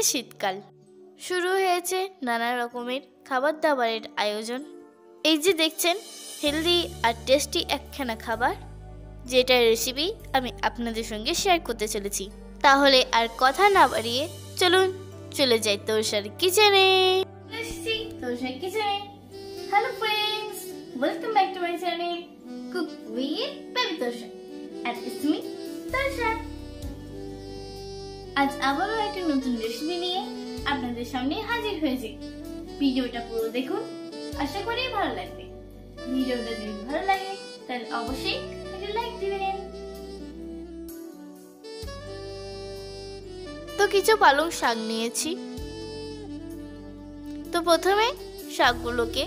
শীতকাল, শুরু হয়েছে নানা রকমের খাবার দাবারের আয়োজন। এই যে দেখছেন হেলদি আর টেস্টি একখানা খাবার, যেটার রেসিপি আমি আপনাদের সঙ্গে শেয়ার করতে চলেছি। তাহলে আর কথা না বাড়িয়ে চলুন চলে যাই তোরসার কিচেনে। তোরসার কিচেনে। Hello friends, welcome back to my channel cook with baby Torsa and it's me Torsa. আজ আবারও একটা নতুন রেসিপি নিয়ে আপনাদের সামনে হাজির হয়েছি। ভিডিওটা পুরো দেখুন, আশা করি ভালো লাগবে। ভিডিওটা যদি ভালো লাগে তাহলে অবশ্যই একটা লাইক দিবেন। তো কিছু পালং শাক নিয়েছি। তো প্রথমে শাকগুলোকে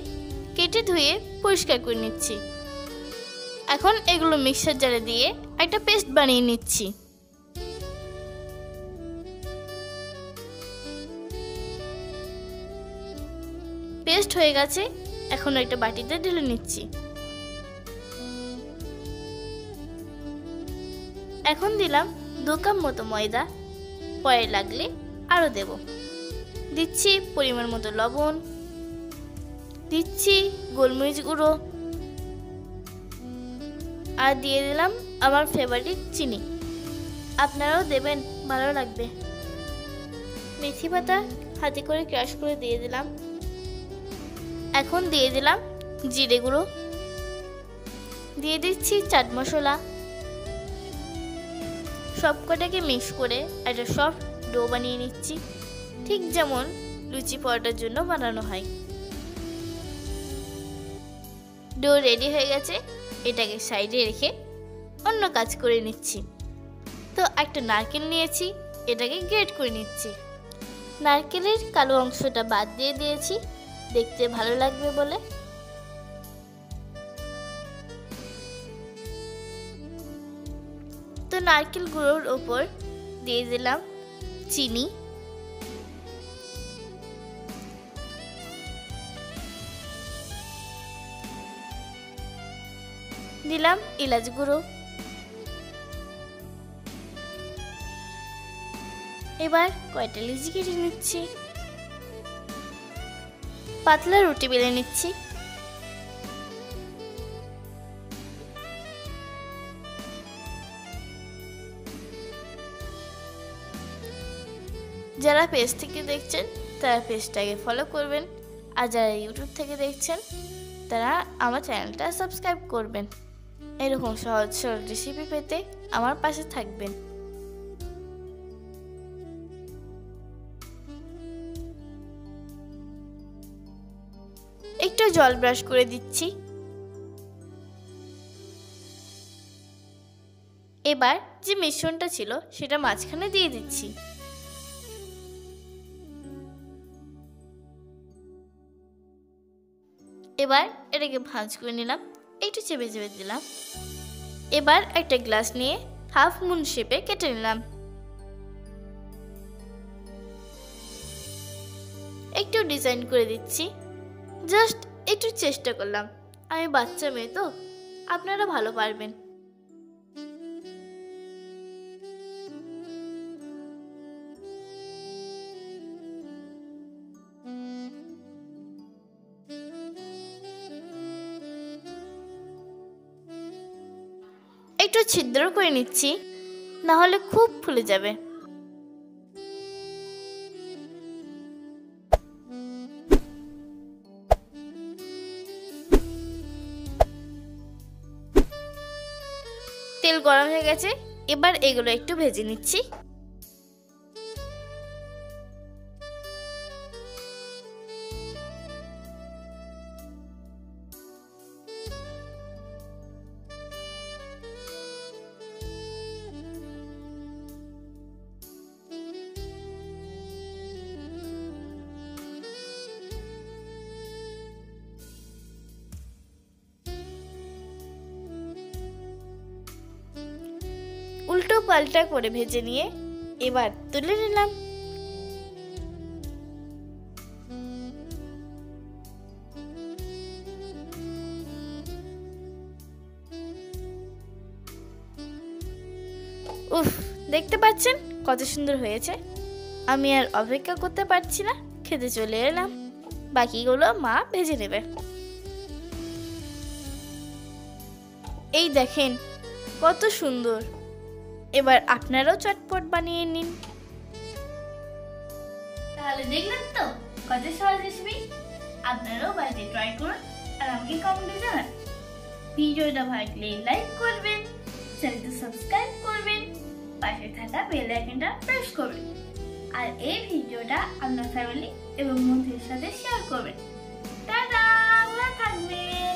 কেটে ধুয়ে পরিষ্কার করে নিচ্ছি। এখন এগুলো মিক্সার জারে দিয়ে একটা পেস্ট বানিয়ে নিচ্ছি। পেস্ট হয়ে গেছে, এখন একটা বাটিতে ঢেলে নিচ্ছি। এখন দিলাম 2 কাপ মতো ময়দা, পরে লাগলে আরো দেব। দিচ্ছি পরিমাণ মতো লবণ, দিচ্ছি গোলমরিচ গুঁড়ো, আর দিয়ে দিলাম আমার ফেভারিট চিনি। আপনারাও দেবেন, ভালো লাগবে। মেথি পাতা হাতে করে ক্রাশ করে দিয়ে দিলাম। এখন দিয়ে দিলাম জিরে গুঁড়ো, দিয়ে দিচ্ছি চাট মশলা। সবকটাকে মিক্স করে একটা সফট ডো বানিয়ে নিচ্ছি, ঠিক যেমন লুচি পরোটার জন্য বানানো হয়। ডো রেডি হয়ে গেছে, এটাকে সাইডে রেখে অন্য কাজ করে নিচ্ছি। তো একটা নারকেল নিয়েছি, এটাকে গ্রেট করে নিচ্ছি। নারকেলের কালো অংশটা বাদ দিয়ে দিয়েছি, দেখতে ভালো লাগবে বলে। তো নারকেল গুঁড়োর ওপর দিয়ে দিলাম চিনি, দিলাম এলাচ গুঁড়ো। এবার কয়টা লিচি কেটে নিচ্ছি, পাতলা রুটি বেলে নিচ্ছি। যারা পেজ থেকে দেখছেন তারা পেজটাকে ফলো করবেন, আর যারা ইউটিউব থেকে দেখছেন তারা আমার চ্যানেলটা সাবস্ক্রাইব করবেন। এরকম সহজ সরল রেসিপি পেতে আমার পাশে থাকবেন। একটু জল ব্রাশ করে দিচ্ছি। এবার যে মিশ্রণটা ছিল সেটা মাঝখানে দিয়ে দিচ্ছি। এবার এটাকে ভাঁজ করে নিলাম, একটু চেপে চেপে দিলাম। এবার একটা গ্লাস নিয়ে হাফ মুন শেপে কেটে নিলাম। একটু ডিজাইন করে দিচ্ছি, জাস্ট একটু চেষ্টা করলাম। আমি বাচ্চা মেয়ে, তো আপনারা ভালো পারবেন। একটু ছিদ্র করে নিচ্ছি, না হলে খুব ফুলে যাবে। তেল গরম হয়ে গেছে, এবার এগুলো একটু ভেজে নিচ্ছি। উল্টো পাল্টা করে ভেজে নিয়ে এবার তুলে নিলাম। উফ, দেখতে পাচ্ছেন কত সুন্দর হয়েছে। আমি আর অপেক্ষা করতে পারছি না, খেতে চলে এলাম। বাকিগুলো মা ভেজে নেবে। এই দেখেন কত সুন্দর। এবার আপনারাও চটপট বানিয়ে নিন। তাহলে দেখলেন তো কত সহজ রেসিপি। আপনারাও বাড়িতে ট্রাই করুন আর আমাকে কমেন্টে জানান। ভিডিওটা ভালো লাগলে লাইক করবেন, চ্যানেলটা সাবস্ক্রাইব করবেন, পাশে থাকা বেল আইকনটা প্রেস করবেন আর এই ভিডিওটা আপনার ফ্যামিলি এবং বন্ধুদের সাথে শেয়ার করবেন। টাটা, ভালো থাকবেন।